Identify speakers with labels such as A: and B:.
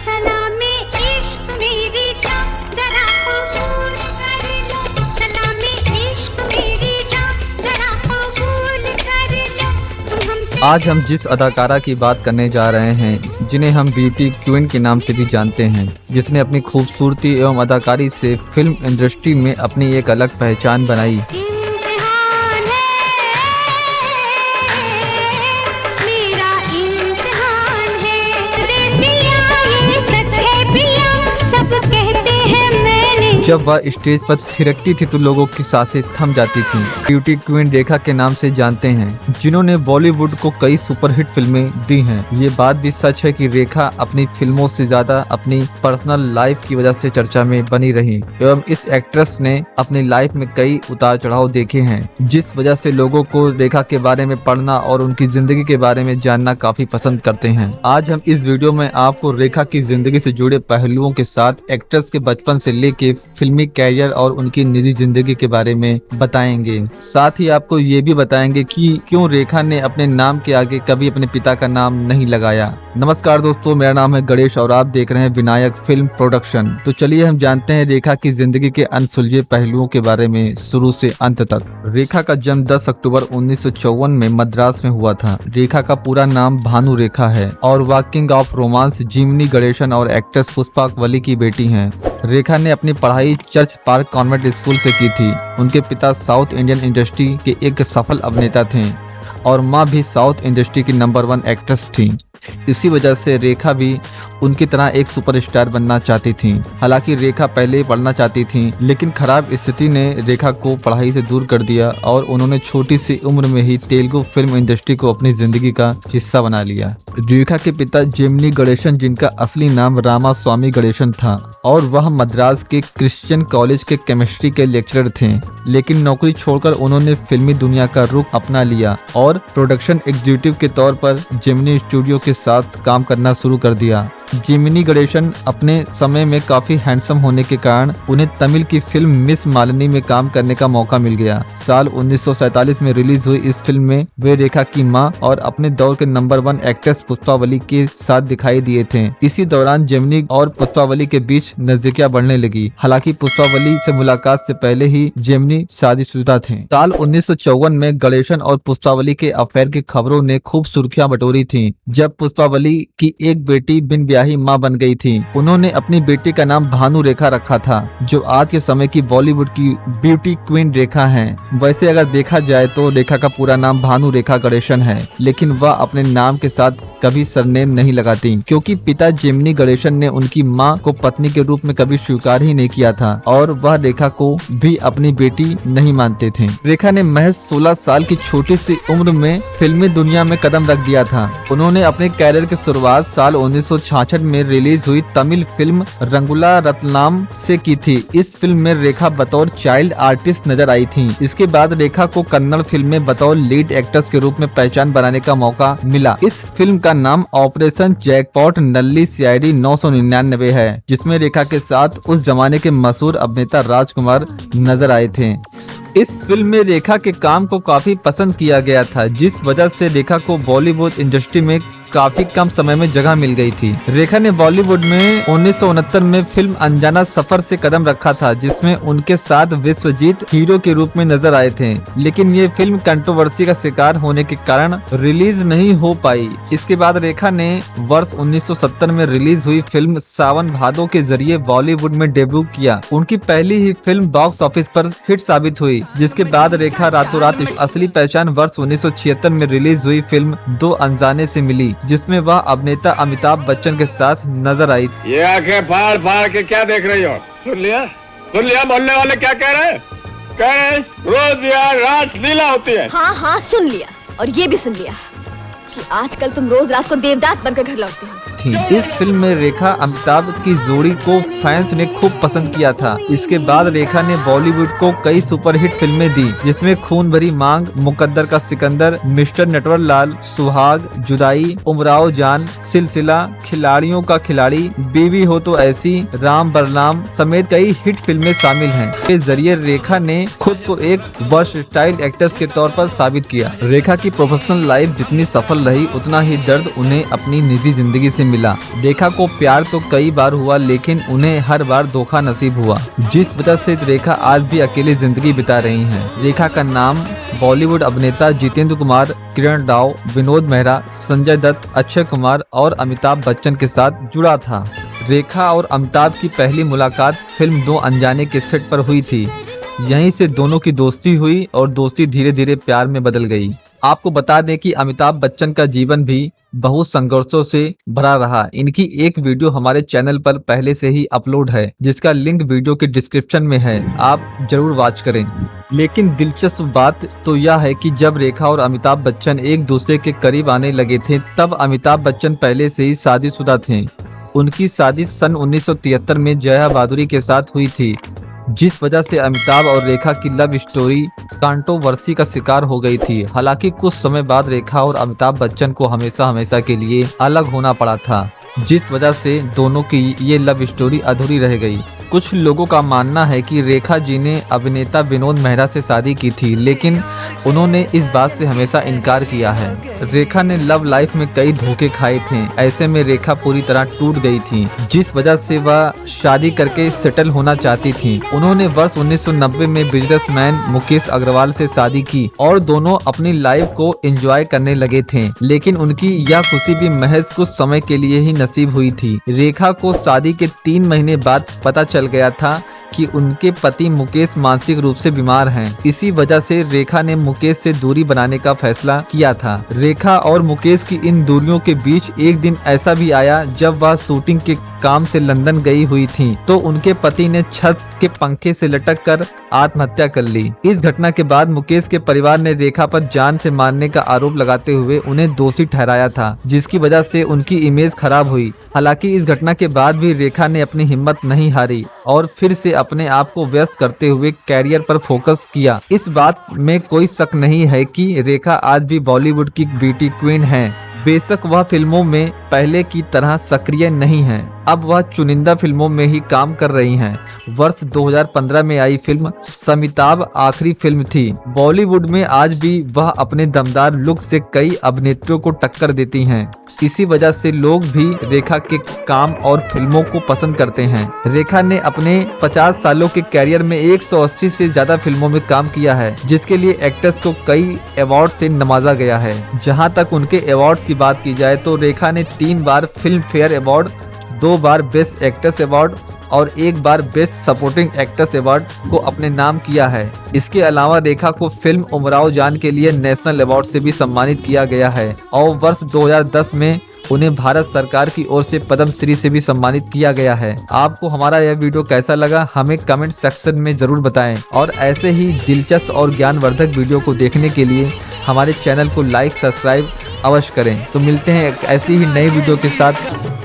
A: सलामी इश्क मेरी जान जरा कबूल कर लो, सलामी इश्क मेरी जान जरा कबूल कर लो, तुम हमसे।
B: आज हम जिस अदाकारा की बात करने जा रहे हैं, जिन्हें हम ब्यूटी क्वीन के नाम से भी जानते हैं, जिसने अपनी खूबसूरती एवं अदाकारी से फिल्म इंडस्ट्री में अपनी एक अलग पहचान बनाई।
A: इम्तिहान है मेरा इम्तिहान है, रेसिया ये सच है पिया सब कहते हैं मैंने।
B: जब वह स्टेज पर थिरकती थी तो लोगों की सांसें थम जाती थीं। ब्यूटी क्वीन रेखा के नाम से जानते हैं, जिन्होंने बॉलीवुड को कई सुपरहिट फिल्में दी हैं। ये बात भी सच है कि रेखा अपनी फिल्मों से ज्यादा अपनी पर्सनल लाइफ की वजह से चर्चा में बनी रही एवं इस एक्ट्रेस ने अपनी लाइफ में कई उतार चढ़ाव देखे हैं, जिस वजह से लोगों को रेखा के बारे में पढ़ना और उनकी जिंदगी के बारे में जानना काफी पसंद करते हैं। आज हम इस वीडियो में आपको रेखा की जिंदगी से जुड़े पहलुओं के साथ एक्ट्रेस के बचपन से लेके फिल्मी कैरियर और उनकी निजी जिंदगी के बारे में बताएंगे। साथ ही आपको ये भी बताएंगे कि क्यों रेखा ने अपने नाम के आगे कभी अपने पिता का नाम नहीं लगाया। नमस्कार दोस्तों, मेरा नाम है गणेश और आप देख रहे हैं विनायक फिल्म प्रोडक्शन। तो चलिए हम जानते हैं रेखा की जिंदगी के अनसुलझे पहलुओं के बारे में शुरू से अंत तक। रेखा का जन्म 10 अक्टूबर 1954 में मद्रास में हुआ था। रेखा का पूरा नाम भानु रेखा है और वह king of romance Gemini Ganesan और एक्ट्रेस पुष्पा वली की बेटी हैं। रेखा ने अपनी पढ़ाई चर्च पार्क कॉन्वेंट स्कूल से की थी। उनके पिता साउथ इंडियन इंडस्ट्री के एक सफल अभिनेता थे और माँ भी साउथ इंडस्ट्री की नंबर 1 एक्ट्रेस थी। इसी वजह से रेखा भी उनकी तरह एक सुपरस्टार बनना चाहती थी। हालांकि रेखा पहले ही पढ़ना चाहती थी, लेकिन खराब स्थिति ने रेखा को पढ़ाई से दूर कर दिया और उन्होंने छोटी सी उम्र में ही तेलुगु फिल्म इंडस्ट्री को अपनी जिंदगी का हिस्सा बना लिया। रेखा के पिता जिमिनी गणेशन, जिनका असली नाम रामास्वामी गणेशन था और वह मद्रास के क्रिश्चियन कॉलेज के केमिस्ट्री के लेक्चरर थे, लेकिन नौकरी छोड़कर उन्होंने फिल्मी दुनिया का रुख अपना लिया और प्रोडक्शन एग्जीक्यूटिव के तौर पर जिमिनी स्टूडियो के साथ काम करना शुरू कर दिया। जिमिनी गणेशन अपने समय में काफी हैंडसम होने के कारण उन्हें तमिल की फिल्म मिस मालिनी में काम करने का मौका मिल गया। साल 1947 में रिलीज हुई इस फिल्म में वे रेखा की मां और अपने दौर के नंबर 1 एक्ट्रेस पुष्पा वली के साथ दिखाई दिए थे। इसी दौरान जिमिनी और पुष्पा वली के बीच नजदीकियां बढ़ने लगी। हालांकि पुष्पा वली से मुलाकात से पहले ही जिमिनी शादीशुदा थे। साल 1954 में गणेशन और पुष्पा वली के अफेयर की खबरों ने खूब सुर्खियां बटोरी थी, जब पुष्पा वली की एक बेटी बिन ब्याही मां बन गई थी। उन्होंने अपनी बेटी का नाम भानु रेखा रखा था, जो आज के समय की बॉलीवुड की ब्यूटी क्वीन रेखा हैं। वैसे अगर देखा जाए तो रेखा का पूरा नाम भानु रेखा गणेशन है, लेकिन वह अपने नाम के साथ कभी सरनेम नहीं लगाती, क्योंकि पिता जिमिनी गणेशन ने उनकी मां को पत्नी के रूप में कभी स्वीकार ही नहीं किया था और वह रेखा को भी अपनी बेटी नहीं मानते थे। रेखा ने महज 16 साल की छोटी सी उम्र में फिल्मी दुनिया में कदम रख दिया था। उन्होंने अपने कैरियर की शुरुआत साल 1966 में रिलीज हुई तमिल फिल्म रंगुला रत्नाम से की थी। इस फिल्म में रेखा बतौर चाइल्ड आर्टिस्ट नजर आई थी। इसके बाद रेखा को कन्नड़ फिल्म में बतौर लीड एक्ट्रेस के रूप में पहचान बनाने का मौका मिला। इस फिल्म का नाम ऑपरेशन जैकपॉट नल्ली सीआईडी 999 है, जिसमें रेखा के साथ उस जमाने के मशहूर अभिनेता राजकुमार नजर आए थे। इस फिल्म में रेखा के काम को काफी पसंद किया गया था, जिस वजह से रेखा को बॉलीवुड इंडस्ट्री में काफी कम समय में जगह मिल गई थी। रेखा ने बॉलीवुड में 1969 में फिल्म अनजाना सफर से कदम रखा था, जिसमें उनके साथ विश्वजीत हीरो के रूप में नजर आए थे, लेकिन ये फिल्म कंट्रोवर्सी का शिकार होने के कारण रिलीज नहीं हो पाई। इसके बाद रेखा ने वर्ष 1970 में रिलीज हुई फिल्म सावन भादो के जरिए बॉलीवुड में डेब्यू किया। उनकी पहली ही फिल्म बॉक्स ऑफिस पर हिट साबित हुई, जिसके बाद रेखा रातों रात असली पहचान वर्ष 1976 में रिलीज हुई फिल्म दो अनजाने से मिली, जिसमें वह अभिनेता अमिताभ बच्चन के साथ नजर आई।
C: ये आंखें फाड़ फाड़ के क्या देख रही हो? सुन लिया बोलने वाले क्या कह रहे हैं? कह रहे हैं रोज यार रास लीला होती है।
D: हाँ सुन लिया, और ये भी सुन लिया कि आजकल तुम रोज रात को देवदास बनकर घर लौटते हो।
B: इस फिल्म में रेखा अमिताभ की जोड़ी को फैंस ने खूब पसंद किया था। इसके बाद रेखा ने बॉलीवुड को कई सुपरहिट फिल्में दी, जिसमें खून भरी मांग, मुकद्दर का सिकंदर, मिस्टर नटवरलाल, सुहाग, जुदाई, उमराव जान, सिलसिला, खिलाड़ियों का खिलाड़ी, बीवी हो तो ऐसी, राम बलराम समेत कई हिट फिल्में शामिल हैं। के जरिए रेखा ने खुद को एक वर्सटाइल एक्ट्रेस के तौर पर साबित किया। रेखा की प्रोफेशनल लाइफ जितनी सफल रही, उतना ही दर्द उन्हें अपनी निजी जिंदगी से मिला। रेखा को प्यार तो कई बार हुआ लेकिन उन्हें हर बार धोखा नसीब हुआ, जिस वजह से रेखा आज भी अकेली जिंदगी बिता रही हैं। रेखा का नाम बॉलीवुड अभिनेता जितेंद्र कुमार, किरण राव, विनोद मेहरा, संजय दत्त, अक्षय कुमार और अमिताभ बच्चन के साथ जुड़ा था। रेखा और अमिताभ की पहली मुलाकात फिल्म दो अनजाने के सेट पर हुई थी। यहीं से दोनों की दोस्ती हुई और दोस्ती धीरे धीरे प्यार में बदल गई। आपको बता दें कि अमिताभ बच्चन का जीवन भी बहुत संघर्षों से भरा रहा। इनकी एक वीडियो हमारे चैनल पर पहले से ही अपलोड है, जिसका लिंक वीडियो के डिस्क्रिप्शन में है, आप जरूर वॉच करें। लेकिन दिलचस्प बात तो यह है कि जब रेखा और अमिताभ बच्चन एक दूसरे के करीब आने लगे थे, तब अमिताभ बच्चन पहले से ही शादीशुदा थे। उनकी शादी सन 1973 में जया भादुरी के साथ हुई थी, जिस वजह से अमिताभ और रेखा की लव स्टोरी कंट्रोवर्सी का शिकार हो गई थी। हालांकि कुछ समय बाद रेखा और अमिताभ बच्चन को हमेशा के लिए अलग होना पड़ा था, जिस वजह से दोनों की ये लव स्टोरी अधूरी रह गई। कुछ लोगों का मानना है कि रेखा जी ने अभिनेता विनोद मेहरा से शादी की थी, लेकिन उन्होंने इस बात से हमेशा इनकार किया है। रेखा ने लव लाइफ में कई धोखे खाए थे। ऐसे में रेखा पूरी तरह टूट गई थी, जिस वजह से वह शादी करके सेटल होना चाहती थी। उन्होंने वर्ष 1990 में बिजनेसमैन मुकेश अग्रवाल से शादी की और दोनों अपनी लाइफ को एंजॉय करने लगे थे, लेकिन उनकी यह खुशी भी महज कुछ समय के लिए ही नसीब हुई थी। रेखा को शादी के 3 महीने बाद पता चल गया था कि उनके पति मुकेश मानसिक रूप से बीमार हैं। इसी वजह से रेखा ने मुकेश से दूरी बनाने का फैसला किया था। रेखा और मुकेश की इन दूरियों के बीच एक दिन ऐसा भी आया जब वह शूटिंग के काम से लंदन गई हुई थी, तो उनके पति ने छत के पंखे से लटक कर आत्महत्या कर ली। इस घटना के बाद मुकेश के परिवार ने रेखा पर जान से मारने का आरोप लगाते हुए उन्हें दोषी ठहराया था, जिसकी वजह से उनकी इमेज खराब हुई। हालांकि इस घटना के बाद भी रेखा ने अपनी हिम्मत नहीं हारी और फिर से अपने आप को व्यस्त करते हुए कैरियर पर फोकस किया। इस बात में कोई शक नहीं है कि रेखा आज भी बॉलीवुड की ब्यूटी क्वीन है। बेशक वह फिल्मों में पहले की तरह सक्रिय नहीं है, अब वह चुनिंदा फिल्मों में ही काम कर रही हैं। वर्ष 2015 में आई फिल्म समिताभ आखिरी फिल्म थी। बॉलीवुड में आज भी वह अपने दमदार लुक से कई अभिनेत्रियों को टक्कर देती हैं। इसी वजह से लोग भी रेखा के काम और फिल्मों को पसंद करते हैं। रेखा ने अपने 50 सालों के कैरियर में 180 से ज्यादा फिल्मों में काम किया है, जिसके लिए एक्ट्रेस को कई अवार्ड से नवाजा गया है। जहां तक उनके अवार्ड्स की बात की जाए तो रेखा ने 3 बार फिल्म फेयर अवार्ड, 2 बार बेस्ट एक्ट्रेस अवार्ड और 1 बार बेस्ट सपोर्टिंग एक्ट्रेस अवार्ड को अपने नाम किया है। इसके अलावा रेखा को फिल्म उमराव जान के लिए नेशनल अवार्ड से भी सम्मानित किया गया है और वर्ष 2010 में उन्हें भारत सरकार की ओर से पद्म श्री से भी सम्मानित किया गया है। आपको हमारा यह वीडियो कैसा लगा हमें कमेंट सेक्शन में जरूर बताएं और ऐसे ही दिलचस्प और ज्ञानवर्धक वीडियो को देखने के लिए हमारे चैनल को लाइक सब्सक्राइब अवश्य करें। तो मिलते हैं एक ऐसी ही नई वीडियो के साथ।